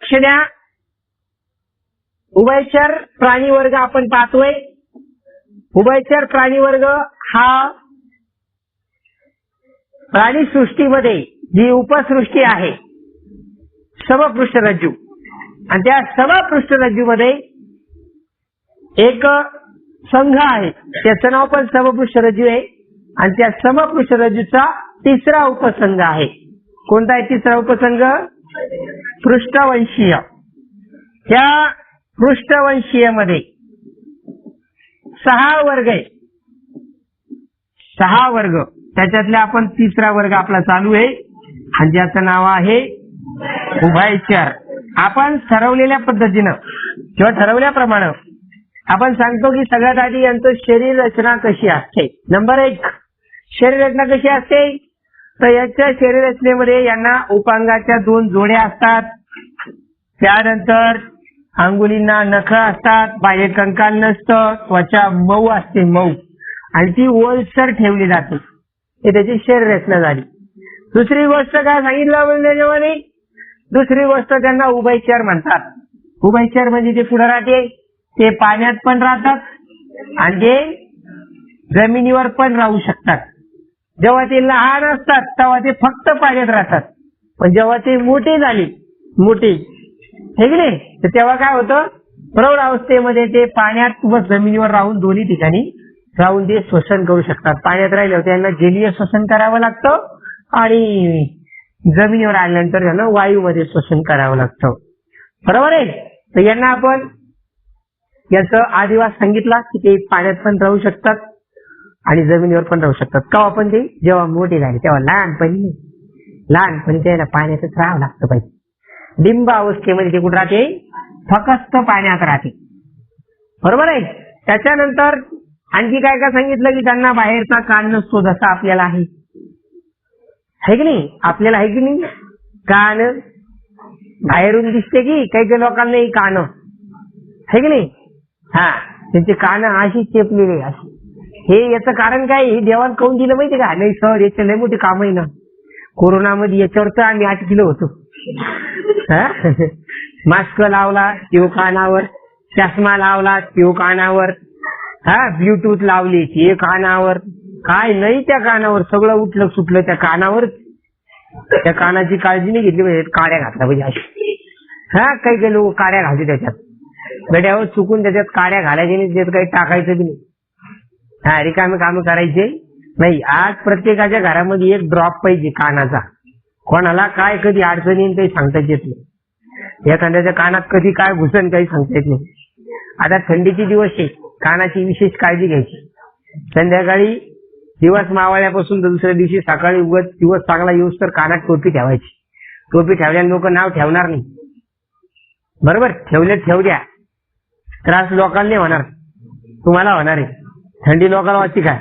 लक्ष द्या. उभयचर प्राणी वर्ग आपण पाहतोय. उभयचर प्राणी वर्ग हा प्राणी सृष्टीमध्ये जी उपसृष्टी आहे समपृष्ठरज्जू, आणि त्या समपृष्ठरज्जूमध्ये एक संघ आहे, त्याचं नाव पण समपृष्ठरज्जू आहे. आणि त्या समपृष्ठरज्जूचा तिसरा उपसंघ आहे. कोणता आहे तिसरा उपसंघ? पृष्ठवंशीय. त्या पृष्ठवंशीय मध्ये 6 वर्ग आहे. 6 वर्ग, त्याच्यातला आपण तिसरा वर्ग आपला चालू आहे आणि ज्याचं नाव आहे उभयचर. आपण ठरवलेल्या पद्धतीनं किंवा ठरवल्याप्रमाणे आपण सांगतो की सगळ्यात आधी यांचं शरीर रचना कशी असते. नंबर 1, शरीर रचना कशी असते? तर याच्या शरीर रचनेमध्ये यांना उपांगाच्या 2 जोड्या असतात. त्यानंतर अंगुलींना नख असतात, बाह्य कंकाल नसतं, त्वचा मऊ असते, मऊ, आणि ती ओलसर ठेवली जाते. हे त्याची शरीर रचना झाली. दुसरी गोष्ट काय सांगितलं त्याच्यामध्ये? दुसरी गोष्ट त्यांना उभयचर म्हणतात. उभयचर म्हणजे ते पुढे राहते, ते पाण्यात पण राहतात आणि ते जमिनीवर पण राहू शकतात. जेव्हा ते लहान असतात तेव्हा ते फक्त पाण्यात राहतात, पण जेव्हा ते मोठी झाली, मोठी हे की नाही, तर तेव्हा काय होतं? प्रौढ अवस्थेमध्ये ते पाण्यात व जमिनीवर राहून दोन्ही ठिकाणी राहून ते श्वसन करू शकतात. पाण्यात राहिल्यावर त्यांना जलीय श्वसन करावं लागतं आणि जमिनीवर आल्यानंतर त्यांना वायूमध्ये श्वसन करावं लागतं. बरोबर आहे? तर यांना आपण याचं आदिवास सांगितला की ते पाण्यात पण राहू शकतात आणि जमिनीवर पण राहू शकतात. का आपण ते जेव्हा मोठे झाले तेव्हा लहानपणी त्याला पाण्यातच राहावं लागतं पाहिजे. डिंब अवस्थेमध्ये ते कुठं राहते? फक्त पाण्यात राहते. बरोबर आहे? त्याच्यानंतर आणखी काय काय सांगितलं की त्यांना बाहेरचा कान नसतो, जसा आपल्याला आहे की नाही? आपल्याला आहे की नाही कान? बाहेरून दिसते की काही लोकांना कान आहे की नाही? हा, त्यांचे कान अशी चेपलेले अशी. हे याचं कारण काय? हे देवान काऊन दिलं माहिती का? नाही सर, याचे लय मोठे काम आहे ना. कोरोनामध्ये याच्यावर तर आम्ही अटकिलो होतो. मास्क लावला किंवा कानावर, चष्मा लावला किंवा कानावर, ब्लूटूथ लावली की कानावर, काय नाही त्या कानावर, सगळं उठलं सुटलं त्या कानावर. त्या कानाची काळजी नाही घेतली पाहिजे, काड्या घातल्या पाहिजे अशी. काही लोक काड्या घालते त्याच्यात, गड्यावर चुकून त्याच्यात काड्या घालायचे नाही, त्याच्यात काही टाकायचं बी नाही. रिकामे काम करायचे नाही. आज प्रत्येकाच्या घरामध्ये एक ड्रॉप पाहिजे कानाचा. कोणाला काय कधी अडचणी येईल काही सांगता येत नाही. एखाद्याच्या कानात कधी काय घुसन काही सांगता येत नाही. आता थंडीचे दिवस आहे, कानाची विशेष काळजी घ्यायची. संध्याकाळी दिवस मावळल्यापासून दुसऱ्या दिवशी सकाळी उगत दिवस चांगला येऊस तर कानात टोपी ठेवायची. टोपी ठेवल्याने लोक नाव ठेवणार नाही. बरोबर? ठेवू द्या, त्रास लोकांना होणार, तुम्हाला होणार आहे. थंडी लोकांना वाटते काय?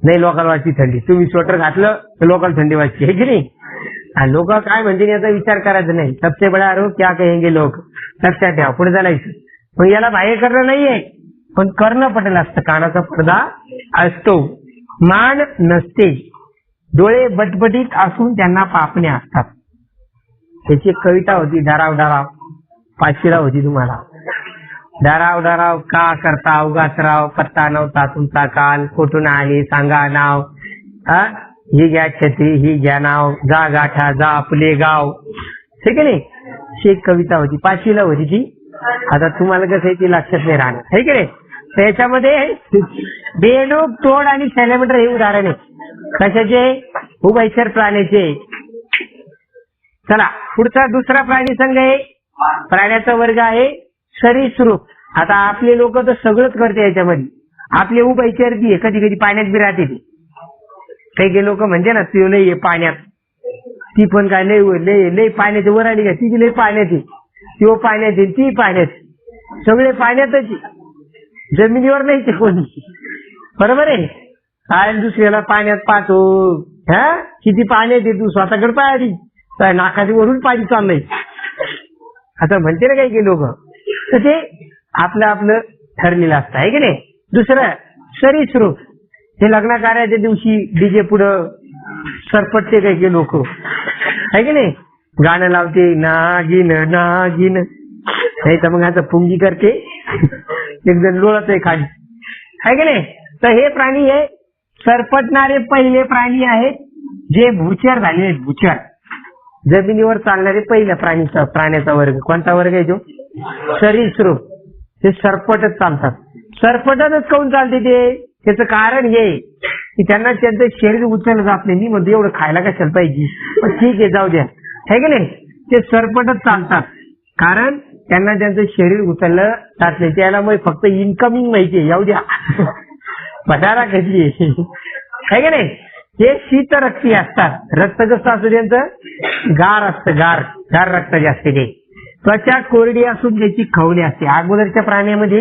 नाही, लोकांना वाटते थंडी. तुम्ही स्वेटर घातलं तर लोकांना थंडी वाटते, हे की नाही? लोक काय म्हणतील याचा विचार करायचा नाही. सबसे बडा आरोप क्या कहेंगे लोक, लक्षात ठेवा. पुढे चालायचं. पण याला बाह्य करणं नाहीये, पण करणं पडेल असतं. कानाचा पडदा असतो, मान नसते, डोळे बटबटीत असून त्यांना पापण्या असतात. त्याची एक कविता होती, डराव डराव, 5वीला होती तुम्हाला. डराव डराव का करता उगाच राव, पत्ता नव्हता तुमचा काल, कुठून आली सांगा नाव, ही घ्या छत्री ही घ्या नाव, जा गाठा जा आपले गाव. ठीक आहे नाही? ही एक कविता होती, 5वीला होती ती. आता तुम्हाला कसं आहे ती लक्षात नाही राहणार, आहे की नाही? त्याच्यामध्ये बेडूक, तोड आणि सॅलेमेंडर हे उदाहरण आहे. कशाचे? उभयचर प्राण्याचे. चला पुढचा दुसरा प्राणी संघ आहे, प्राण्याचा वर्ग आहे सरीसृप. आता आपले लोक तर सगळंच करते याच्यामध्ये. आपले उभयचर बी कधी कधी पाण्यात बी राहते. ती काही लोक म्हणजे ना ती लई पाण्यात, ती पण काय लई पाण्याची वर आली का, ती लई पाण्याची, ती पाण्यात आहे, ती पाण्यात, सगळे पाण्यातच, जमिनीवर नाही ते कोणी. बरोबर आहे? काय दुसऱ्याला पाण्यात पाहतो, किती पाण्यात आहे, तू स्वतःकडे पाहिली काय नाकाच्या वरून पाणी चाललंय असं म्हणते ना काही लोक. तर ते आपलं आपलं ठरलेलं असतं, आहे की नाही? दुसरं सरीसृप, हे लग्न कार्याच्या दिवशी डीजे पुढं सरपटते काही लोक, आहे की नाही? गाणं लावते नागिन नागिन, नाही तर मग आता पुंगी करते, एक जण लोळत आहे खाली, आहे की नाही. तर हे प्राणी हे सरपटणारे पहिले प्राणी आहेत जे भूचर झाले आहेत. भूचर जमिनीवर चालणारे पहिल्या प्राण्याचा वर्ग कोणता वर्ग आहे? जो सरीसृप. ते सरपटच चालतात. सरपटच काऊन चालते ते? त्याचं कारण हे की त्यांना त्यांचं शरीर उचललं जात नाही. मी म्हणतो एवढं खायला कशाला पाहिजे, पण ठीक आहे जाऊ द्या, है की नाही. ते सरपटच चालतात कारण त्यांना त्यांचं शरीर उचललं जात नाही. त्याला मग फक्त इन्कमिंग माहिती आहे, येऊ द्या पसारा कशी आहे की नाही. हे शीत रक्ती असतात. रक्त कसं असतं त्यांचं? गार असतं, गार गार रक्त जे असते ते. त्वचा कोरडी असून त्याची खवले असते. अगोदरच्या प्राण्यामध्ये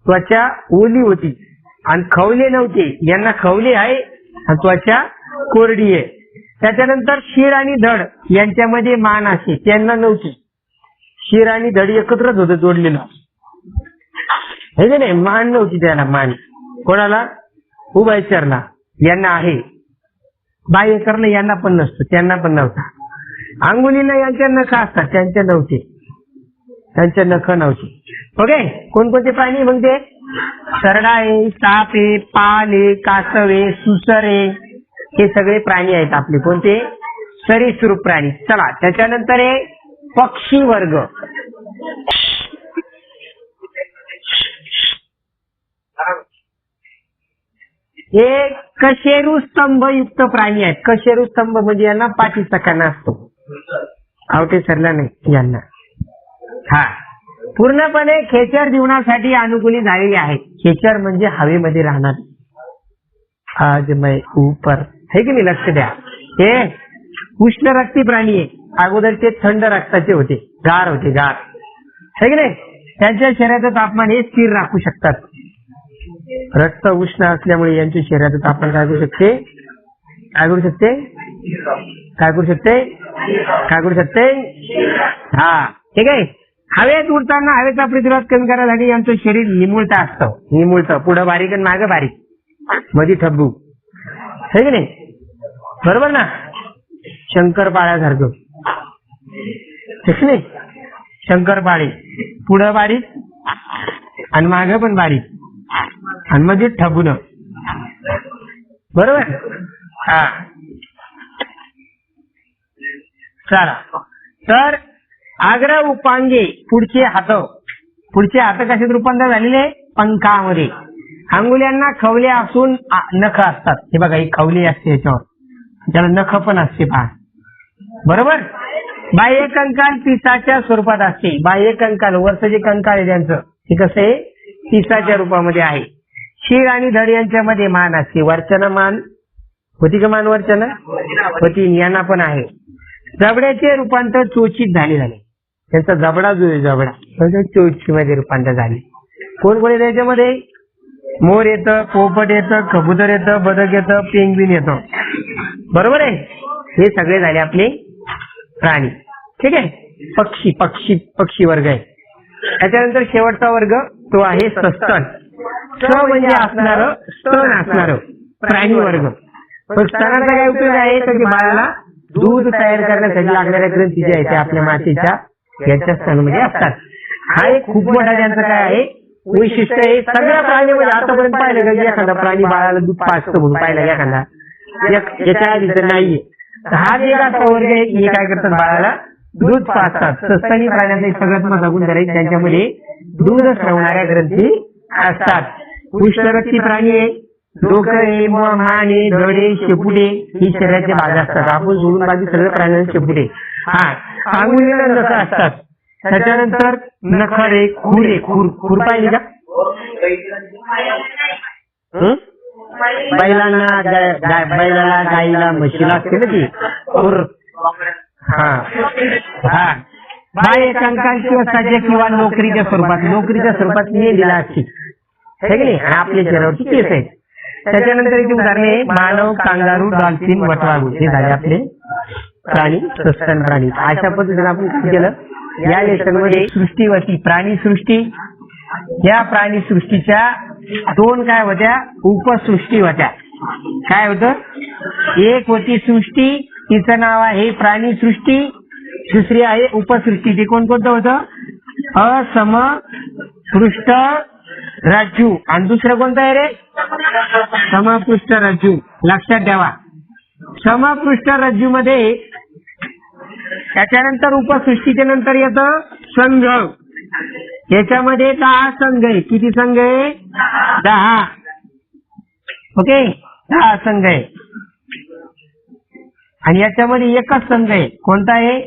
त्वचा ओली होती आणि खवले नव्हते. यांना खवले आहे आणि त्वचा कोरडी आहे. त्याच्यानंतर शिर आणि धड यांच्यामध्ये मान असे, त्यांना नव्हती. शिर आणि धड एकत्रच होतं जोडलेलं, हे की नाही. मान नव्हती त्याला. मान कोणाला? उभयचरला. यांना आहे. बाह्य कर्ण यांना पण नसतं, त्यांना पण नव्हता. अंगुलीला यांच्या नख असतात, त्यांच्या नव्हते. त्यांच्या नख नव्हते. ओके. कोणकोणते प्राणी मग ते? सरडा आहे, साप आहे, पाल आहे, कासव आहे, सुसर आहे. हे सगळे प्राणी आहेत आपले. कोणते? सरीसृप प्राणी. चला त्याच्यानंतर आहे पक्षी वर्ग. हे कशेरू स्तंभ युक्त प्राणी आहेत. कशेरू स्तंभ म्हणजे यांना पाठीचा कणा असतो. आवटे सरला नाही यांना. हा पूर्णपणे खेचर जीवनासाठी अनुकूलित झालेले आहेत. खेचर म्हणजे हवेमध्ये राहणार. आज मै ऊपर, हे की नाही. लक्ष द्या. हे उष्ण रक्ती प्राणी आहे. अगोदर ते थंड रक्ताचे होते, गार होते, गार, हे की नाही. त्यांच्या शरीराचं तापमान हे स्थिर राखू शकतात. रक्त उष्ण असल्यामुळे यांच्या शरीराचं तापमान काय करू शकते? काय करू शकते? काय करू शकते? काय करू शकते? हा ठीक आहे. हवेत उडताना हवेचा प्रतिरोध कमी करण्यासाठी यांचं शरीर निमुळतं असतं. निमुळतं, पुढं बारीक आणि मागं बारीक, मध्ये ठब्बू, हे की नाही. बरोबर ना. शंकरपाळ्यासारखं, ठीक नाही. शंकरपाळे पुढं बारीक आणि मागं पण बारीक आणि मध्ये ठबून. बरोबर. हा चला. तर आग्र उपांगे पुढचे हात. पुढचे हात कशात रूपांतर झालेले? पंखामध्ये. अंगुल्यांना खवले असून नख असतात. हे बघा, ही खवली असते याच्यावर, त्याला नख पण असते पहा. बरोबर. बाह्य कंकाल पिसाच्या स्वरूपात असते. बाह्य कंकाल वरचं जे कंकाल आहे त्यांचं हे कसं आहे? पिसाच्या रूपामध्ये आहे. शिर आणि धड यांच्यामध्ये मान असते. वरच्याला मान होती का? मान वरच्याला होती, यांना पण आहे. जबड्याचे रूपांतर चोचीत झाले. त्यांचा जबडा जो आहे, जबडा चोचीमध्ये रूपांतर झाले. कोण कोण येतं याच्यामध्ये? मोर येतं, पोपट येतं, कबूतर येतं, बदक येतं, पेंग्विन येतं. बरोबर आहे. हे सगळे झाले आपले प्राणी. ठीक आहे. पक्षी पक्षी पक्षी वर्ग आहे. त्याच्यानंतर शेवटचा वर्ग तो आहे सस्तन. स म्हणजे असणार, स्तन असणार प्राणी वर्ग. पण स्तनाचा काय उपयोग आहे? तर बाळाला दूध तयार करण्यासाठी लागणाऱ्या ग्रंथी ज्या आहेत त्या आपल्या मातेच्या यांच्या स्तनामध्ये असतात. हा एक खूप मोठा त्यांचं काय आहे वैशिष्ट्य आहे. सगळ्या प्राणीमध्ये आतापर्यंत पाहिलं का एखादा प्राणी बाळाला दूध पाजतो म्हणून पाहिलं एखादा? याच्या आधी तर नाहीये. हा जे असा वर्ग आहे हे काय करतात? बाळाला दूध पाजतात. सस्तनी प्राण्याचा एक सगळ्यात मोठा गुण आहे त्यांच्यामध्ये दूध स्रवणाऱ्या ग्रंथी असतात. उष्णरक्ती प्राणी आहे. डोकं, मान, धडे, शेपुटे ही शरीराचे भाग असतात. आपण सोडून बाकी सगळे प्राण्यांचे शेपुटे. हा अंगुलीला नख असतात. त्याच्यानंतर नखरे, खुरे, खूर पाहिली का? बैलाला गाईला म्हशीला असते ना ती खुर. हा बाह्य कंकाल किंवा नोकरीच्या स्वरूपात दिला असते, हे की नाही. आणि आपल्या शरीरावरती केस आहेत. त्याच्यानंतर इथे उदाहरणे मानव, कांगारू, डॉल्फिन, वटवाघूळ हे झाले आपले प्राणी, सस्तन प्राणी. अशा पद्धतीने आपण काय केलं या लेसन मध्ये? सृष्टीवरती प्राणी सृष्टी. या प्राणी सृष्टीच्या दोन काय होत्या? उपसृष्टी होत्या. काय होतं? एक होती सृष्टी, तिचं नाव आहे प्राणी सृष्टी. दुसरी आहे उपसृष्टी. ते कोणकोणतं होतं? असमपृष्ठ रज्जू. आणि दुसरं कोणतं आहे रे? समपृष्ठ रज्जू. लक्षात ठेवा, समपृष्ठ रज्जू मध्ये त्याच्यानंतर उपसृष्टीच्या नंतर येतं संघ. याच्यामध्ये 10 संघ आहे. किती संघ आहे? 10. ओके, 10 संघ आहे. आणि याच्यामध्ये एकच संघ आहे. कोणता आहे?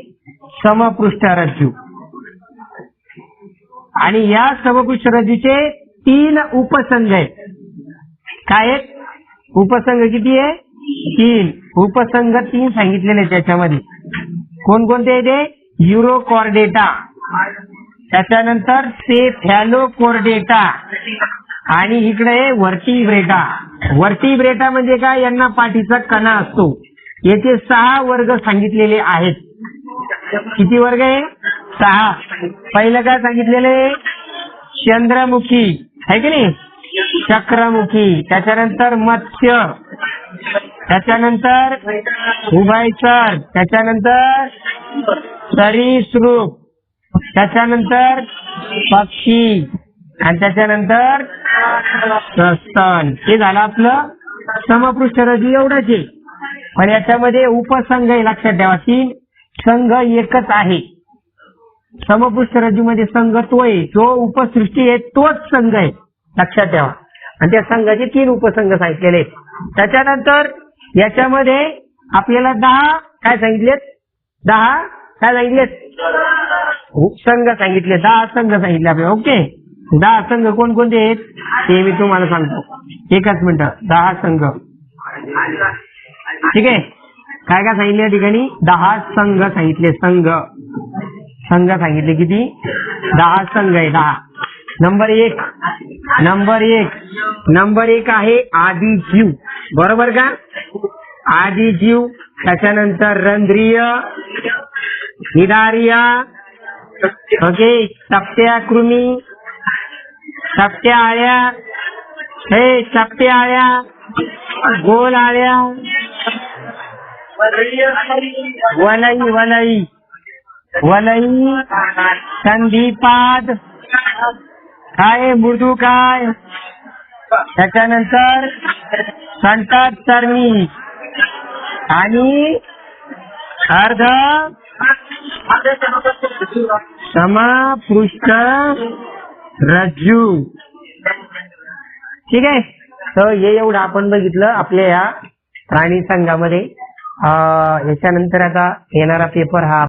समपृष्ठ रज्जू. आणि या समपृष्ठ रज्जूचे 3 उपसंघ आहेत. काय आहेत? उपसंघ किती आहे? 3. उपसंघ 3 सांगितलेले त्याच्यामध्ये. कोणकोणते आहे ते? युरोकॉर्डेटा, त्याच्यानंतर सेफॅलोकॉर्डेटा, आणि इकडे व्हर्टिब्रेटा. व्हर्टिब्रेटा म्हणजे काय? यांना पाठीचा कणा असतो. येथे 6 वर्ग सांगितलेले आहेत. किती वर्ग आहे? 6. पहिलं काय सांगितलेले? चंद्रमुखी आहे की नाही? चक्रमुखी. त्याच्यानंतर मत्स्य, त्याच्यानंतर उभयचर, त्याच्यानंतर सरीसृप, त्याच्यानंतर पक्षी, आणि त्याच्यानंतर सस्तन. हे झालं आपलं समपृष्ठ रज्जू. एवढंच आहे. पण याच्यामध्ये उपसंघ आहे. लक्षात ठेवा, 3 संघ एकच आहे. समपृष्ठ रज्जू मध्ये संघ तो आहे, जो उपसृष्टी आहे तोच संघ आहे. लक्षात ठेवा. आणि त्या संघाचे 3 उपसंघ सांगितलेले आहेत. त्याच्यानंतर याच्यामध्ये आपल्याला 10 काय सांगितलेत? 10 काय सांगितलेत? संघ सांगितले. 10 संघ सांगितले आपल्याला. ओके, 10 संघ कोणकोणते आहेत ते मी तुम्हाला सांगतो. एकच मिनिट. 10 संघ. ठीक आहे. काय काय सांगितले या ठिकाणी? 10 संघ सांगितले. संघ सांगितले. किती? 10 संघ आहे. 10. नंबर एक आहे आदिजीव. बरोबर का? आदिजीव. त्याच्यानंतर रंध्रीय, निधार्य, ओके, चपट्या कृमी, चपट्या आळ्या, हे चपट्या आळ्या, गोल आळ्या, वलई, संधिपाद, काय मृदू काय, त्याच्यानंतर संतात चर्मी, आणि अर्ध समपृष्ठ रज्जू. ठीक आहे. तर हे एवढं आपण बघितलं आपल्या या प्राणी संघामध्ये. याच्यानंतर आता येणारा पेपर हा